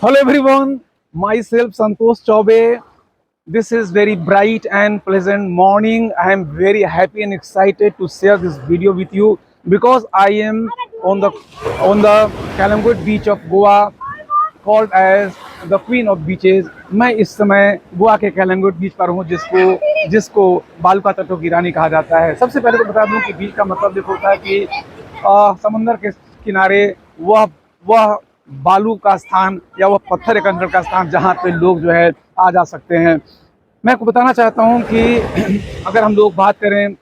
Hello everyone, myself Santosh Chaube. This is very bright and pleasant morning. I am very happy and excited to share this video with you because I am on the Kalangut beach of Goa, called as the Queen of Beaches. मैं इस समय गोवा के कैलंगुट बीच पर हूँ जिसको जिसको बालुका तटों की रानी कहा जाता है। सबसे पहले तो बता दूं कि बीच का मतलब देखो होता है कि समुंदर के किनारे वह बालू का स्थान या वह पत्थर या कंकड़ का स्थान जहाँ पे लोग जो है आ जा सकते हैं। मैं आपको बताना चाहता हूँ कि अगर हम लोग बात करें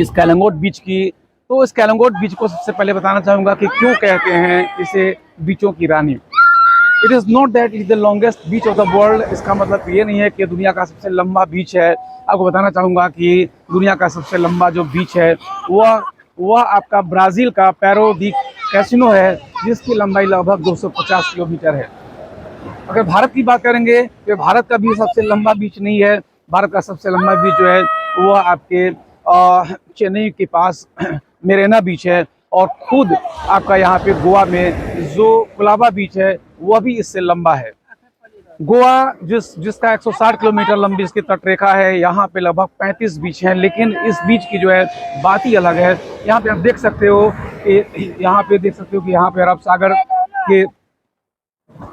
इस कैलंगोट बीच की, तो इस कैलंगोट बीच को सबसे पहले बताना चाहूँगा कि क्यों कहते हैं इसे बीचों की रानी। It is not that is the longest beach of the world. इसका मतलब ये नहीं है कि दुनिया का सबसे लंबा बीच है। आपको बताना चाहूँगा कि दुनिया का सबसे लंबा जो बीच है वह आपका ब्राज़ील का पैरो दी कैसिनो है, जिसकी लंबाई लगभग 250 किलोमीटर है। अगर भारत की बात करेंगे तो भारत का भी सबसे लंबा बीच नहीं है। भारत का सबसे लंबा बीच जो है वह आपके चेन्नई के पास मेरेना बीच है, और खुद आपका यहाँ पे गोवा में जो कोलाबा बीच है वह भी इससे लंबा है। गोवा जिसका 160 किलोमीटर लंबी इसकी तटरेखा है, यहाँ पे लगभग 35 बीच हैं, लेकिन इस बीच की जो है बात ही अलग है। यहाँ पे आप देख सकते हो कि यहाँ पे अरब सागर के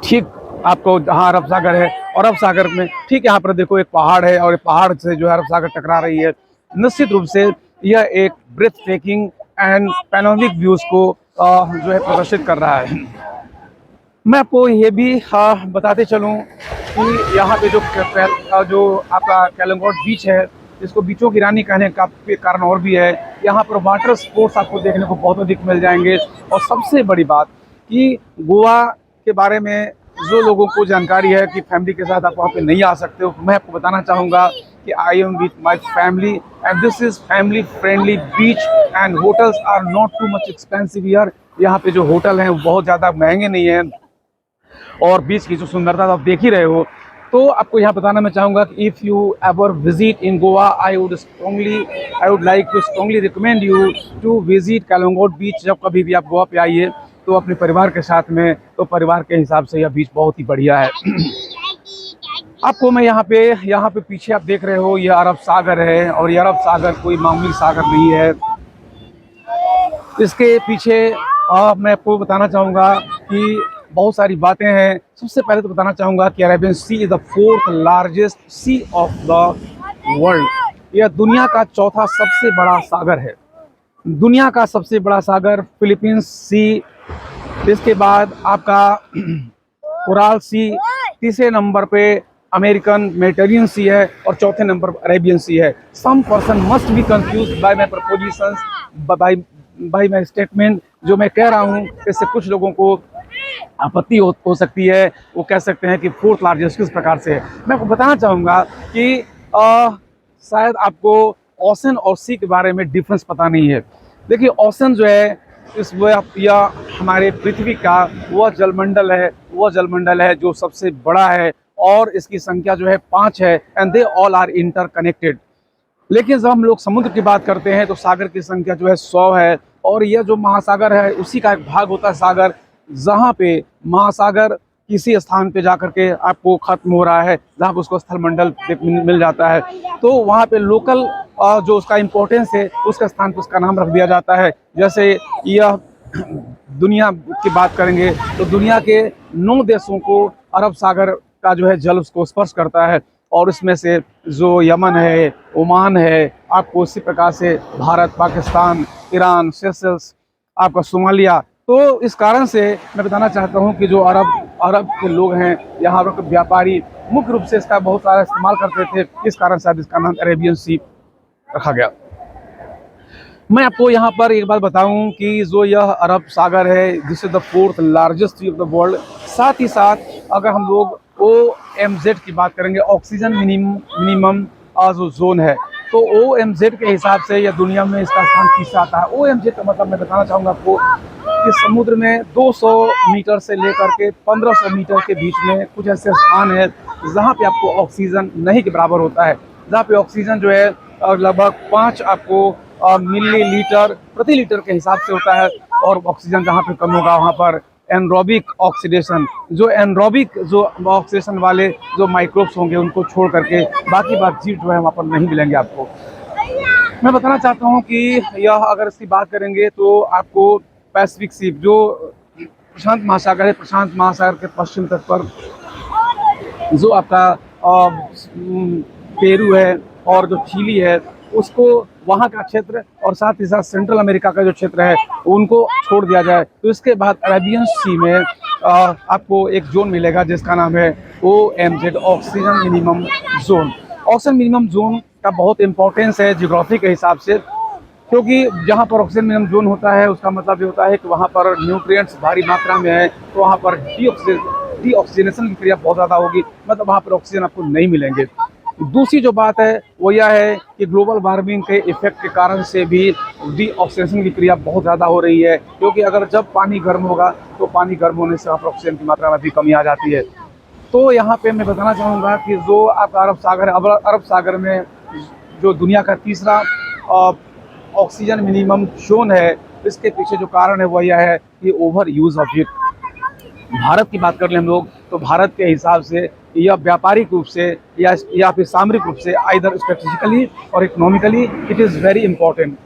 ठीक आपको जहाँ अरब सागर है, और अरब सागर में ठीक यहाँ पर देखो एक पहाड़ है, और पहाड़ से जो है अरब सागर टकरा रही है। निश्चित रूप से यह एक breathtaking and panoramic views को जो है प्रदर्शित कर रहा है। मैं आपको ये भी बताते चलूँ कि यहाँ पे जो आपका कैलंगोट बीच है, जिसको बीचों की रानी कहने का कारण और भी है, यहाँ पर वाटर स्पोर्ट्स आपको देखने को बहुत अधिक मिल जाएंगे। और सबसे बड़ी बात कि गोवा के बारे में जो लोगों को जानकारी है कि फैमिली के साथ आप वहाँ पे नहीं आ सकते हो, मैं आपको बताना चाहूँगा कि I am with my family and this is family friendly beach and hotels are not too much expensive here. यहाँ पे जो होटल हैं वो बहुत ज़्यादा महंगे नहीं हैं, और बीच की जो सुंदरता आप देख ही रहे हो। तो आपको यहाँ बताना मैं चाहूँगा कि if you ever visit in Goa, I would like to strongly recommend you to visit Calangute beach. जब कभी भी आप गोवा पे आइए तो अपने परिवार के साथ में, तो परिवार के हिसाब से यह बीच बहुत ही बढ़िया है। आपको मैं यहाँ पे पीछे आप देख रहे हो, यह अरब सागर है, और यह अरब सागर कोई मामूली सागर नहीं है। इसके पीछे मैं आपको बताना चाहूँगा कि बहुत सारी बातें हैं। सबसे पहले तो बताना चाहूँगा कि Arabian Sea is the 4th largest sea of the world. यह दुनिया का चौथा सबसे बड़ा सागर है। दुनिया का सबसे बड़ा सागर फिलीपींस सी, इसके बाद आपका कोराल सी, तीसरे नंबर पे अमेरिकन मेडिटेरियन सी है, और चौथे नंबर पर अरेबियन सी है। Some person must be confused by my propositions, by my statement. जो मैं कह रहा हूँ इससे कुछ लोगों को आपत्ति हो सकती है। वो कह सकते हैं कि 4th लार्जेस्ट किस प्रकार से है। मैं आपको बताना चाहूँगा कि शायद आपको ओशन और सी के बारे में डिफरेंस पता नहीं है। देखिए, ओशन जो है या हमारे पृथ्वी का वह जलमंडल है जो सबसे बड़ा है, और इसकी संख्या जो है 5 है, and they all are interconnected. लेकिन जब हम लोग समुद्र की बात करते हैं तो सागर की संख्या जो है 100 है, और यह जो महासागर है उसी का एक भाग होता है सागर, जहाँ पे महासागर किसी स्थान पे जाकर के आपको खत्म हो रहा है, जहाँ पे उसको स्थलमंडल मिल जाता है, तो वहाँ पे लोकल जो उसका इम्पोर्टेंस है उसका स्थान पे उसका नाम रख दिया जाता है। जैसे यह दुनिया की बात करेंगे तो दुनिया के 9 देशों को अरब सागर का जो है जल उसको स्पर्श करता है, और इसमें से जो यमन है, ओमान है, आपको इसी प्रकार से भारत, पाकिस्तान, ईरान, सेशल्स, आपका सोमालिया। तो इस कारण से मैं बताना चाहता हूं कि जो अरब के लोग हैं, यहाँ पर व्यापारी मुख्य रूप से इसका बहुत सारा इस्तेमाल करते थे। इस कारण से इसका नाम अरेबियन सी रखा गया। मैं आपको यहाँ पर एक बात बताऊं कि जो यह अरब सागर है, this is the 4th largest sea of the world. साथ ही साथ अगर हम लोग OMZ की बात करेंगे, ऑक्सीजन मिनिमम जो जोन है, तो OMZ के हिसाब से यह दुनिया में इसका स्थान तीसरा आता है। OMZ का मतलब मैं बताना चाहूँगा आपको कि समुद्र में 200 मीटर से लेकर के 1500 मीटर के बीच में कुछ ऐसे स्थान है जहाँ पे आपको ऑक्सीजन नहीं के बराबर होता है, जहाँ पे ऑक्सीजन जो है लगभग 5 आपको मिलीलीटर प्रति लीटर के हिसाब से होता है, और ऑक्सीजन जहाँ पे कम होगा वहाँ पर एनरोबिक ऑक्सीडेशन, जो एनरोबिक जो ऑक्सीडेशन वाले जो माइक्रोब्स होंगे उनको छोड़ करके बाकी जीव जो है वहाँ पर नहीं मिलेंगे आपको। मैं बताना चाहता हूँ कि यह अगर इसकी बात करेंगे तो आपको पैसिफिक सी जो प्रशांत महासागर है, प्रशांत महासागर के पश्चिम तट पर जो आपका पेरू है और जो चिली है उसको वहाँ का क्षेत्र और साथ ही साथ सेंट्रल अमेरिका का जो क्षेत्र है उनको छोड़ दिया जाए, तो इसके बाद अरेबियन सी में आपको एक जोन मिलेगा जिसका नाम है OMZ, oxygen minimum zone. Oxygen minimum zone का बहुत इंपॉर्टेंस है जियोग्राफी के हिसाब से, क्योंकि जहाँ पर ऑक्सीजन मिनिमम जोन होता है उसका मतलब ये होता है कि वहाँ पर न्यूट्रिएंट्स भारी मात्रा में है, तो वहाँ पर डीऑक्सीजनेशन की क्रिया बहुत ज़्यादा होगी, मतलब वहाँ पर ऑक्सीजन आपको नहीं मिलेंगे। दूसरी जो बात है वो यह है कि ग्लोबल वार्मिंग के इफेक्ट के कारण से भी डीऑक्सीजनेशन की क्रिया बहुत ज़्यादा हो रही है, क्योंकि अगर जब पानी गर्म होगा तो पानी गर्म होने से वहाँ पर ऑक्सीजन की मात्रा में भी कमी आ जाती है। तो यहाँ पे मैं बताना चाहूँगा कि जो आपका अरब सागर है, अरब सागर में जो दुनिया का तीसरा ऑक्सीजन मिनिमम जोन है, इसके पीछे जो कारण है वह यह है कि over use of it. Bharat की बात कर लें हम लोग तो भारत के हिसाब से यह व्यापारिक रूप से या फिर सामरिक रूप से आइदर स्ट्रेटेजिकली और economically it is very important.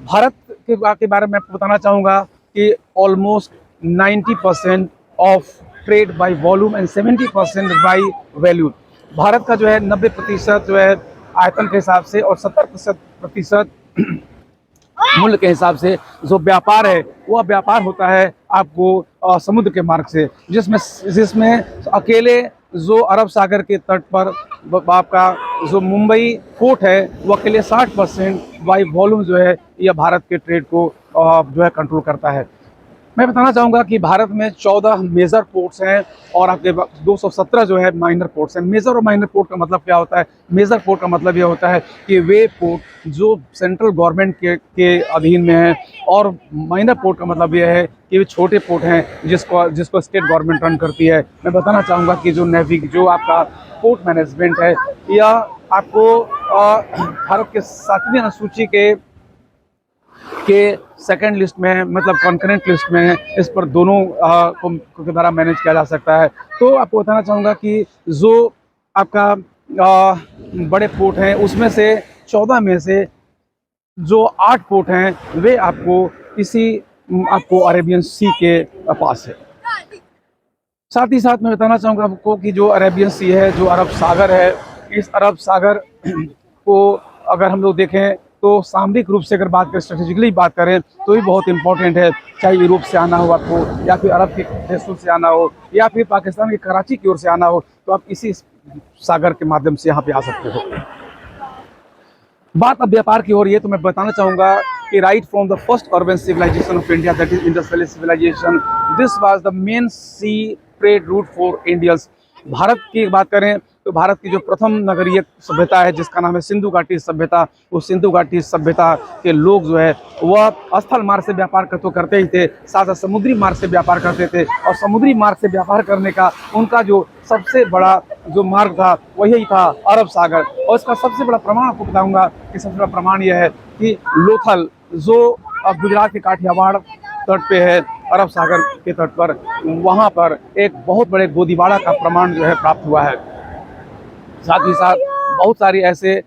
Bharat के बारे में आपको बताना चाहूँगा कि almost 90% of trade by volume and 70% by value. Bharat का जो है 90% जो है आयतन के हिसाब से और 70% मूल्य के हिसाब से जो व्यापार है वह व्यापार होता है आपको समुद्र के मार्ग से, जिसमें अकेले जो अरब सागर के तट पर आपका जो मुंबई पोर्ट है वो अकेले 60% बाई वॉल्यूम जो है यह भारत के ट्रेड को जो है कंट्रोल करता है। मैं बताना चाहूँगा कि भारत में 14 मेजर पोर्ट्स हैं और आपके 217 जो है माइनर पोर्ट्स हैं। मेजर और माइनर पोर्ट का मतलब क्या होता है? मेजर पोर्ट का मतलब यह होता है कि वे पोर्ट जो सेंट्रल गवर्नमेंट के अधीन में हैं, और माइनर पोर्ट का मतलब यह है कि वे छोटे पोर्ट हैं जिसको स्टेट गवर्नमेंट रन करती है। मैं बताना चाहूँगा कि जो आपका पोर्ट मैनेजमेंट है यह आपको भारत के 7वीं अनुसूची के सेकंड लिस्ट में है, मतलब कॉन्करेंट लिस्ट में है। इस पर दोनों के द्वारा मैनेज किया जा सकता है। तो आपको बताना चाहूँगा कि जो आपका बड़े पोर्ट हैं उसमें से 14 में से जो 8 पोर्ट हैं वे आपको अरेबियन सी के पास है। साथ ही साथ मैं बताना चाहूँगा आपको कि जो अरेबियन सी है, जो अरब सागर है, इस अरब सागर को अगर हम लोग देखें तो सामरिक रूप से अगर बात करें, स्ट्रेटेजिकली बात करें तो भी बहुत इंपॉर्टेंट है। चाहे यूरोप से आना हो आपको, या फिर अरब के देशों से आना हो, या फिर पाकिस्तान के कराची की ओर से आना हो, तो आप इसी सागर के माध्यम से यहाँ पे आ सकते हो। बात अब व्यापार की हो रही है तो मैं बताना चाहूँगा कि right from the first urban civilisation of India, that is Indus Valley civilisation, this was the main sea trade route for Indians. Bharat की बात करें तो भारत की जो प्रथम नगरीय सभ्यता है जिसका नाम है सिंधु घाटी सभ्यता, उस सिंधु घाटी सभ्यता के लोग जो है वह स्थल मार्ग से व्यापार तो करते ही थे, साथ साथ समुद्री मार्ग से व्यापार करते थे। और समुद्री मार्ग से व्यापार करने का उनका जो सबसे बड़ा जो मार्ग था वही था अरब सागर। और इसका सबसे बड़ा प्रमाण आपको बताऊंगा कि सबसे बड़ा प्रमाण यह है कि लोथल, जो गुजरात के काठियावाड़ तट पे है, अरब सागर के तट पर, वहाँ पर एक बहुत बड़े गोदीबाड़ा का प्रमाण जो है प्राप्त हुआ है। साथ ही साथ बहुत सारी ऐसे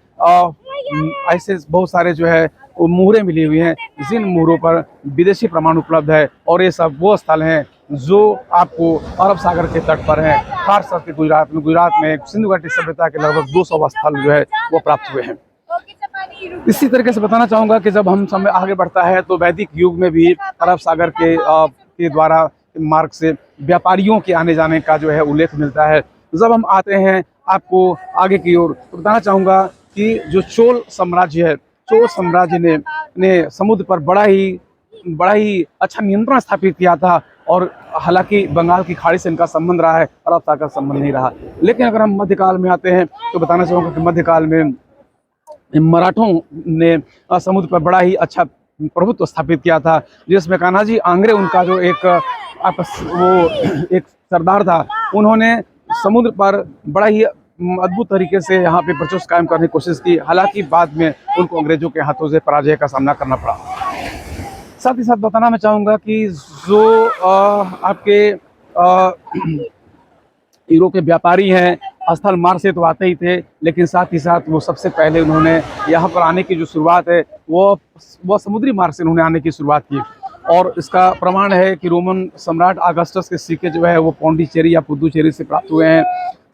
बहुत सारे जो है वो मुहरें मिली हुई हैं जिन मुहरों पर विदेशी प्रमाण उपलब्ध है, और ये सब वो स्थल हैं जो आपको अरब सागर के तट पर हैं। खासतौर से गुजरात में सिंधु घाटी सभ्यता के लगभग 200 स्थल जो है वो प्राप्त हुए हैं। इसी तरीके से बताना चाहूँगा कि जब हम समय आगे बढ़ता है तो वैदिक युग में भी अरब सागर के द्वारा मार्ग से व्यापारियों के आने जाने का जो है उल्लेख मिलता है। जब हम आते हैं आपको आगे की ओर तो बताना चाहूँगा कि जो चोल साम्राज्य है, चोल साम्राज्य ने समुद्र पर बड़ा ही अच्छा नियंत्रण स्थापित किया था। और हालांकि बंगाल की खाड़ी से इनका संबंध रहा है, अरब सागर का संबंध नहीं रहा। लेकिन अगर हम मध्यकाल में आते हैं तो बताना चाहूँगा कि मध्यकाल में मराठों ने समुद्र पर बड़ा ही अच्छा प्रभुत्व स्थापित किया था, जिसमें कान्हाजी आंग्रे उनका जो एक सरदार था। उन्होंने समुद्र पर बड़ा ही अद्भुत तरीके से यहाँ पे वर्चस्व कायम करने की कोशिश की। हालांकि बाद में उनको अंग्रेजों के हाथों से पराजय का सामना करना पड़ा। साथ ही साथ बताना मैं चाहूँगा कि जो आपके यूरोप के व्यापारी हैं, स्थल मार्ग से तो आते ही थे, लेकिन साथ ही साथ वो सबसे पहले उन्होंने यहाँ पर आने की जो शुरुआत है वो समुद्री मार्ग से उन्होंने आने की शुरुआत की। और इसका प्रमाण है कि रोमन सम्राट ऑगस्टस के सिक्के जो है वो पौंडीचेरी या पुदुचेरी से प्राप्त हुए हैं।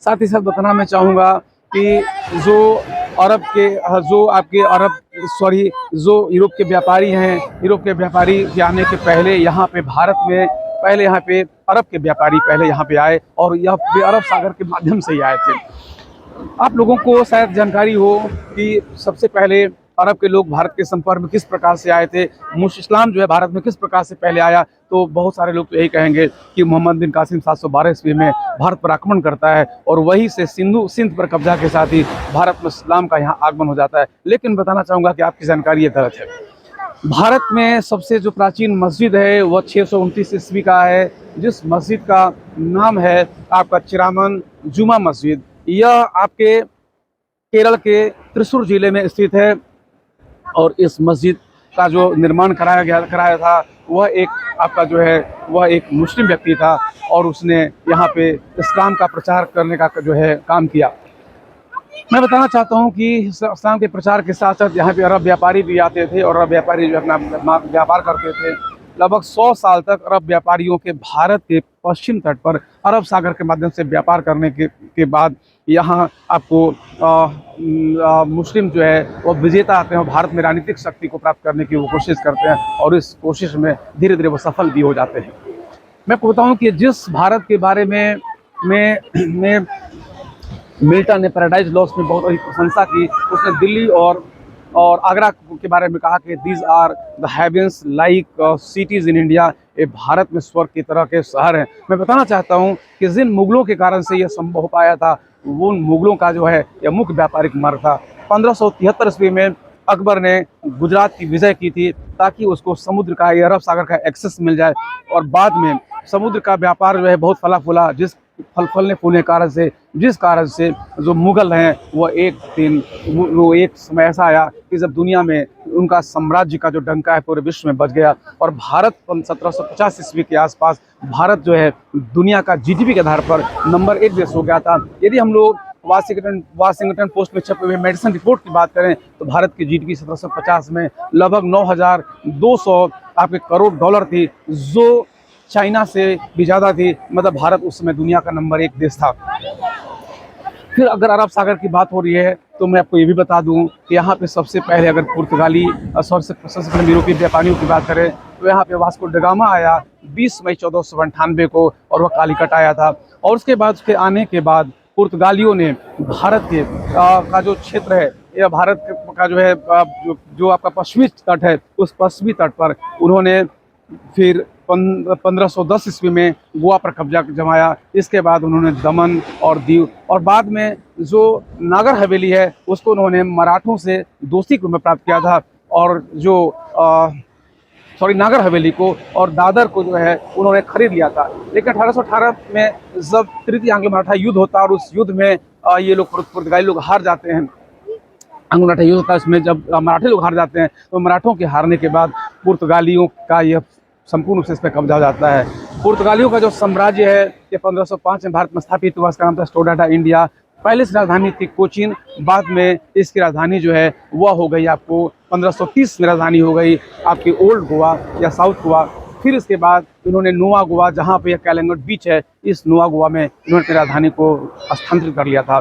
साथ ही साथ बताना मैं चाहूँगा कि जो अरब के जो आपके अरब सॉरी जो यूरोप के व्यापारी हैं, यूरोप के व्यापारी के आने के पहले यहाँ पे भारत में पहले यहाँ पे अरब के व्यापारी पहले यहाँ पे आए और यह भी अरब सागर के माध्यम से ही आए थे। आप लोगों को शायद जानकारी हो कि सबसे पहले अरब के लोग भारत के संपर्क में किस प्रकार से आए थे, इस्लाम जो है भारत में किस प्रकार से पहले आया। तो बहुत सारे लोग तो यही कहेंगे कि मोहम्मद बिन कासिम 712 ईस्वी में भारत पर आक्रमण करता है और वहीं से सिंध पर कब्जा के साथ ही भारत में इस्लाम का यहाँ आगमन हो जाता है। लेकिन बताना चाहूँगा कि आपकी जानकारी ये गलत है। भारत में सबसे जो प्राचीन मस्जिद है वह 629 ईस्वी का है, जिस मस्जिद का नाम है आपका चिरामन जुमा मस्जिद। यह आपके केरल के त्रिशूर जिले में स्थित है और इस मस्जिद का जो निर्माण कराया था वह एक आपका जो है वह एक मुस्लिम व्यक्ति था और उसने यहाँ पे इस्लाम का प्रचार करने का जो है काम किया। मैं बताना चाहता हूँ कि इस्लाम के प्रचार के साथ साथ यहाँ पे अरब व्यापारी भी आते थे और अरब व्यापारी जो अपना व्यापार करते थे। लगभग 100 साल तक अरब व्यापारियों के भारत के पश्चिम तट पर अरब सागर के माध्यम से व्यापार करने के बाद यहाँ आपको मुस्लिम जो है वो विजेता आते हैं और भारत में राजनीतिक शक्ति को प्राप्त करने की वो कोशिश करते हैं और इस कोशिश में धीरे धीरे वो सफल भी हो जाते हैं। मैं आपको बताऊँ कि जिस भारत के बारे में मिल्टन ने पैराडाइज लॉस्ट में बहुत बड़ी प्रशंसा की, उसने दिल्ली और आगरा के बारे में कहा कि these are the heavens like cities in India. ये भारत में स्वर्ग की तरह के शहर हैं। मैं बताना चाहता हूँ कि जिन मुगलों के कारण से यह संभव हो पाया था वो उन मुगलों का जो है यह मुख्य व्यापारिक मार्ग था। 1573 ईस्वी में अकबर ने गुजरात की विजय की थी ताकि उसको समुद्र का या अरब सागर का एक्सेस मिल जाए और बाद में समुद्र का व्यापार जो है बहुत फला फूला, फलने फूलने कारण से जिस कारण से जो मुगल हैं वो एक समय ऐसा आया कि जब दुनिया में उनका साम्राज्य का जो डंका है पूरे विश्व में बज गया और भारत 1750 ईस्वी के आसपास भारत जो है दुनिया का जीडीपी के आधार पर नंबर 1 देश हो गया था। यदि हम लोग वाशिंगटन पोस्ट में छपे हुए मेडिसन रिपोर्ट की बात करें तो भारत की जीडीपी 1750 में लगभग 9,200 आपके करोड़ डॉलर थी, जो चाइना से भी ज़्यादा थी। मतलब भारत उस समय दुनिया का नंबर 1 देश था। फिर अगर अरब सागर की बात हो रही है तो मैं आपको ये भी बता दूं कि यहाँ पे सबसे पहले अगर पुर्तगाली सबसे पहले यूरोपीय व्यापारियों की बात करें तो यहाँ पे वास्को ड गामा आया 20 मई 1498 को और वह कालीकट आया था। और उसके बाद उसके आने के बाद पुर्तगालियों ने भारत के का जो क्षेत्र है या भारत का जो है जो आपका पश्चिमी तट है उस पश्चिमी तट पर उन्होंने फिर 1510 ईस्वी में गोवा पर कब्जा जमाया। इसके बाद उन्होंने दमन और दीव और बाद में जो नागर हवेली है उसको उन्होंने मराठों से दोस्ती में प्राप्त किया था और जो नागर हवेली को और दादर को जो है उन्होंने खरीद लिया था। लेकिन 1818 में जब तृतीय आंग्लो मराठा युद्ध होता है और उस युद्ध में ये लोग पुर्तगाली लोग हार जाते हैं, आंग्लो मराठा युद्ध होता है, उसमें जब मराठी लोग हार जाते हैं तो मराठों के हारने के बाद पुर्तगालियों का यह संपूर्ण रूप से इस पर कब्जा हो जाता है। पुर्तगालियों का जो साम्राज्य है ये 1505 में भारत में स्थापित हुआ। इसका नाम था स्टोडाटा इंडिया। पहले से राजधानी थी कोचीन, बाद में इसकी राजधानी जो है वह हो गई आपको 1530 में राजधानी हो गई आपकी ओल्ड गोवा या साउथ गोवा। फिर इसके बाद इन्होंने नोवा गोवा, जहाँ पे कैलंगट बीच है, इस नोवा गोवा में इन्होंने अपनी राजधानी को स्थानांतरित कर लिया था।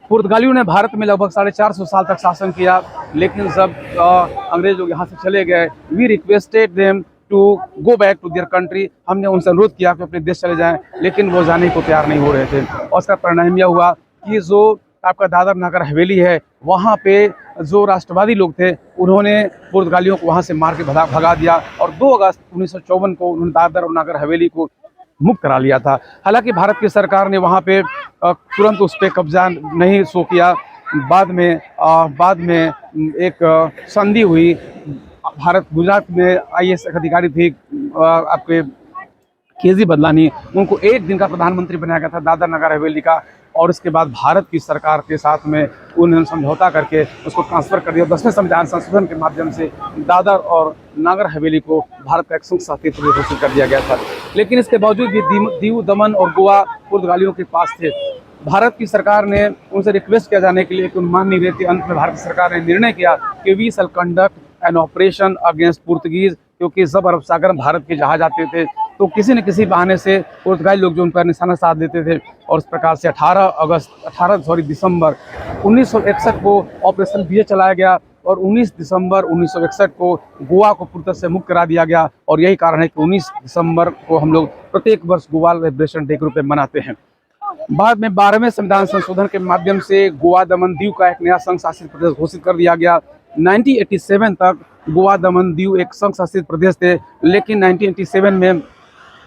पुर्तगालियों ने भारत में लगभग 450 साल तक शासन किया, लेकिन जब अंग्रेज लोग यहाँ से चले गए, we requested them to go back to their country. हमने उनसे अनुरोध किया कि अपने देश चले जाएं, लेकिन वो जाने को तैयार नहीं हो रहे थे। और उसका परिणाम यह हुआ कि जो आपका दादर नगर हवेली है वहाँ पे जो राष्ट्रवादी लोग थे उन्होंने पुर्तगालियों को वहाँ से मार के भगा दिया और 2 अगस्त 1954 को उन्होंने दादर और नगर हवेली को मुक्त करा लिया था। हालांकि भारत की सरकार ने वहाँ पे तुरंत उस पर कब्जा नहीं शो किया। बाद में एक संधि हुई। भारत गुजरात में IAS अधिकारी थी आपके KG बदलानी, उनको 1 दिन का प्रधानमंत्री बनाया गया था दादर नगर हवेली का। और इसके बाद भारत की सरकार के साथ में उन्होंने समझौता करके उसको ट्रांसफ़र कर दिया। 10वें संविधान संशोधन के माध्यम से दादर और नागर हवेली को भारत का एक संघ शासित प्रदेश घोषित कर दिया गया था। लेकिन इसके बावजूद भी दीव, दमन और गोवा पुर्तगालियों के पास थे। भारत की सरकार ने उनसे रिक्वेस्ट किया जाने के लिए कि मान नहीं रहे थे। अंत में भारत सरकार ने निर्णय किया कि we shall conduct an operation against Portuguese, क्योंकि सब अरब सागर में भारत के जहाज आते थे तो किसी न किसी बहाने से पुर्तगाली लोग जो उन पर निशाना साध देते थे। और इस प्रकार से 18 दिसंबर 1961 को ऑपरेशन विजय चलाया गया और 19 दिसंबर 1961 को गोवा को पूर्णतः से मुक्त करा दिया गया। और यही कारण है कि 19 दिसंबर को हम लोग प्रत्येक वर्ष गोवा लिबरेशन डे के रूप में मनाते हैं। बाद में 12वें संविधान संशोधन के माध्यम से गोवा दमन दीव का एक नया संघ शासित प्रदेश घोषित कर दिया गया। 1987 तक गोवा दमन दीव एक संघ शासित प्रदेश थे, लेकिन 1987 में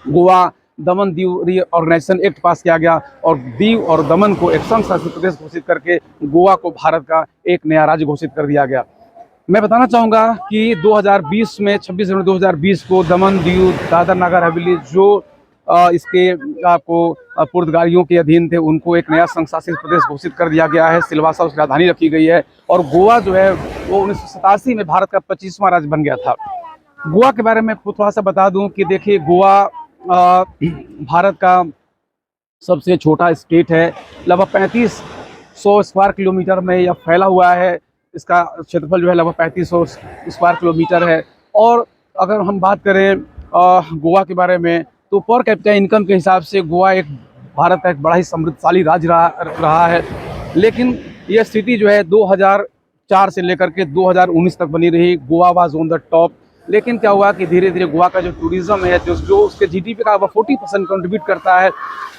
गोवा दमन दीव रीऑर्गेनाइजेशन एक्ट पास किया गया और दीव और दमन को एक संघ शासित प्रदेश घोषित करके गोवा को भारत का एक नया राज्य घोषित कर दिया गया। मैं बताना चाहूँगा कि 2020 में 26 जनवरी 2020 को दमन दीव दादर नागर हवेली जो इसके आपको पुर्तगालियों के अधीन थे उनको एक नया संघ शासित प्रदेश घोषित कर दिया गया है। सिलवासा उसकी राजधानी रखी गई है और गोवा जो है वो 1987 में भारत का 25वां राज्य बन गया था। गोवा के बारे में थोड़ा सा बता दूं कि देखिए गोवा भारत का सबसे छोटा स्टेट है। लगभग 3500 स्क्वायर किलोमीटर में यह फैला हुआ है। इसका क्षेत्रफल जो है लगभग 3500 स्क्वायर किलोमीटर है। और अगर हम बात करें गोवा के बारे में तो पर कैपिटा इनकम के हिसाब से गोवा एक भारत का एक बड़ा ही समृद्धशाली राज्य रहा है। लेकिन यह स्थिति जो है 2004 से लेकर के 2019 तक बनी रही। Goa was on the top. लेकिन क्या हुआ कि धीरे धीरे गोवा का जो टूरिज़्म है जो उसके जीडीपी का 40% कंट्रीब्यूट करता है,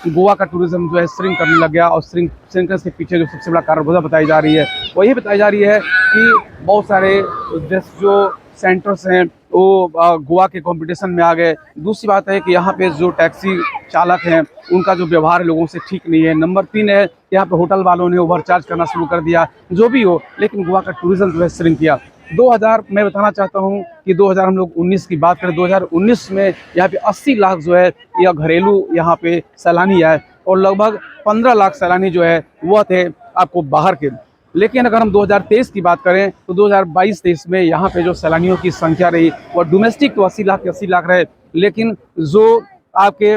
गोवा का टूरिज़्म जो है श्रिंक करने लग गया। और श्रिंकनेस के पीछे जो सबसे बड़ा कारण वजह बताई जा रही है वो ये बताई जा रही है कि बहुत सारे जो सेंटर्स हैं वो गोवा के कंपटीशन में आ गए। दूसरी बात है कि यहाँ पे जो टैक्सी चालक हैं उनका जो व्यवहार लोगों से ठीक नहीं है। नंबर 3 है यहाँ पे होटल वालों ने ओवरचार्ज करना शुरू कर दिया। जो भी हो, लेकिन गोवा का टूरिज़्म जो है श्रिंक किया। 2000 मैं बताना चाहता हूँ कि 2000 हम लोग 19 की बात करें, 2019 में यहाँ पे 80 लाख जो है यह घरेलू यहाँ पे सैलानी आए और लगभग 15 लाख सैलानी जो है वह थे आपको बाहर के। लेकिन अगर हम 2023 की बात करें तो 2022-23 में यहाँ पे जो सैलानियों की संख्या रही वह डोमेस्टिक तो 80 लाख के 80 लाख रहे, लेकिन जो आपके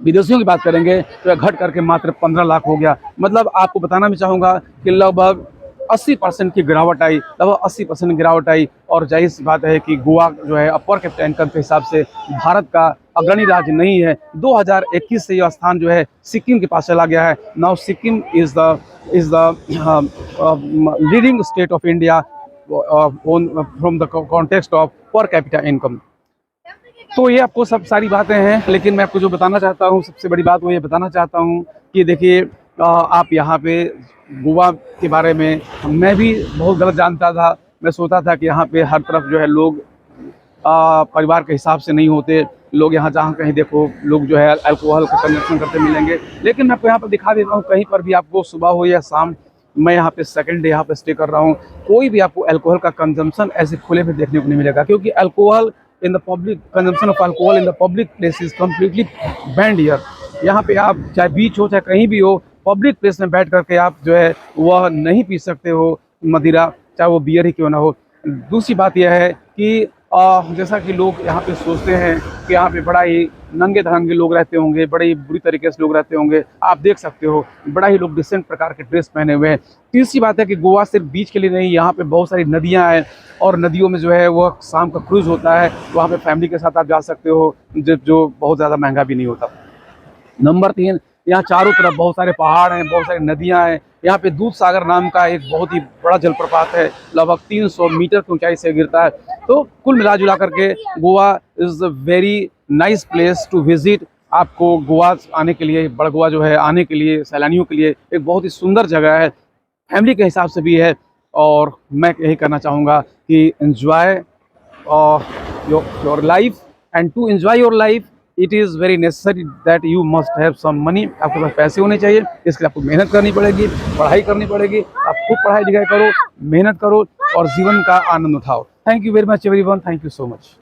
विदेशियों की बात करेंगे तो घट करके मात्र 15 लाख हो गया। मतलब आपको बताना भी चाहूँगा कि लगभग 80% की गिरावट आई, लगभग 80% गिरावट आई। और जाहिर सी बात है कि गोवा जो है पर कैपिटा इनकम के हिसाब से भारत का अग्रणी राज्य नहीं है। 2021 से यह स्थान जो है सिक्किम के पास चला गया है। Now Sikkim is the leading state of India from the context of per capita income. तो ये आपको सब सारी बातें हैं, लेकिन मैं आपको जो बताना चाहता हूँ सबसे बड़ी बात वो ये बताना चाहता हूँ कि देखिए आप यहाँ पे गोवा के बारे में मैं भी बहुत गलत जानता था। मैं सोचता था कि यहाँ पे हर तरफ जो है लोग परिवार के हिसाब से नहीं होते। लोग यहाँ जहाँ कहीं देखो लोग जो है अल्कोहल का कंजप्शन करते मिलेंगे। लेकिन मैं आपको यहाँ पर दिखा देता हूँ, कहीं पर भी आपको सुबह हो या शाम, मैं यहाँ पे सेकंड डे यहाँ पे स्टे कर रहा हूँ, कोई भी आपको अल्कोहल का कंजम्पशन ऐसे खुले में देखने को नहीं मिलेगा। क्योंकि alcohol in the public consumption of alcohol in the public place is completely band here. यहाँ पे आप चाहे बीच हो चाहे कहीं भी हो, पब्लिक प्लेस में बैठ करके आप जो है वह नहीं पी सकते हो मदिरा, चाहे वो बियर ही क्यों ना हो। दूसरी बात यह है कि जैसा कि लोग यहाँ पे सोचते हैं कि यहाँ पे बड़ा ही नंगे धड़ंगे लोग रहते होंगे, बड़े ही बुरी तरीके से लोग रहते होंगे। आप देख सकते हो बड़ा ही लोग डिसेंट प्रकार के ड्रेस पहने हुए हैं। तीसरी बात है कि गोवा सिर्फ बीच के लिए नहीं, यहाँ पे बहुत सारी नदियाँ हैं और नदियों में जो है वह शाम का क्रूज़ होता है, वहाँ पे फैमिली के साथ आप जा सकते हो, जो बहुत ज़्यादा महंगा भी नहीं होता। नंबर 3, यहाँ चारों तरफ बहुत सारे पहाड़ हैं, बहुत सारी नदियाँ हैं। यहाँ पे दूध सागर नाम का एक बहुत ही बड़ा जलप्रपात है, लगभग 300 मीटर की ऊंचाई से गिरता है। तो कुल मिला जुला करके Goa is a very nice place to visit. आपको गोवा आने के लिए, बड़ा गोवा जो है आने के लिए सैलानियों के लिए एक बहुत ही सुंदर जगह है, फैमिली के हिसाब से भी है। और मैं यही करना चाहूँगा कि enjoy your life, and to enjoy your life it is very necessary that you must have some money. आपके पास पैसे होने चाहिए, इसके लिए आपको मेहनत करनी पड़ेगी, पढ़ाई करनी पड़ेगी। आप खूब पढ़ाई लिखाई करो, मेहनत करो और जीवन का आनंद उठाओ। Thank you very much everyone, thank you so much.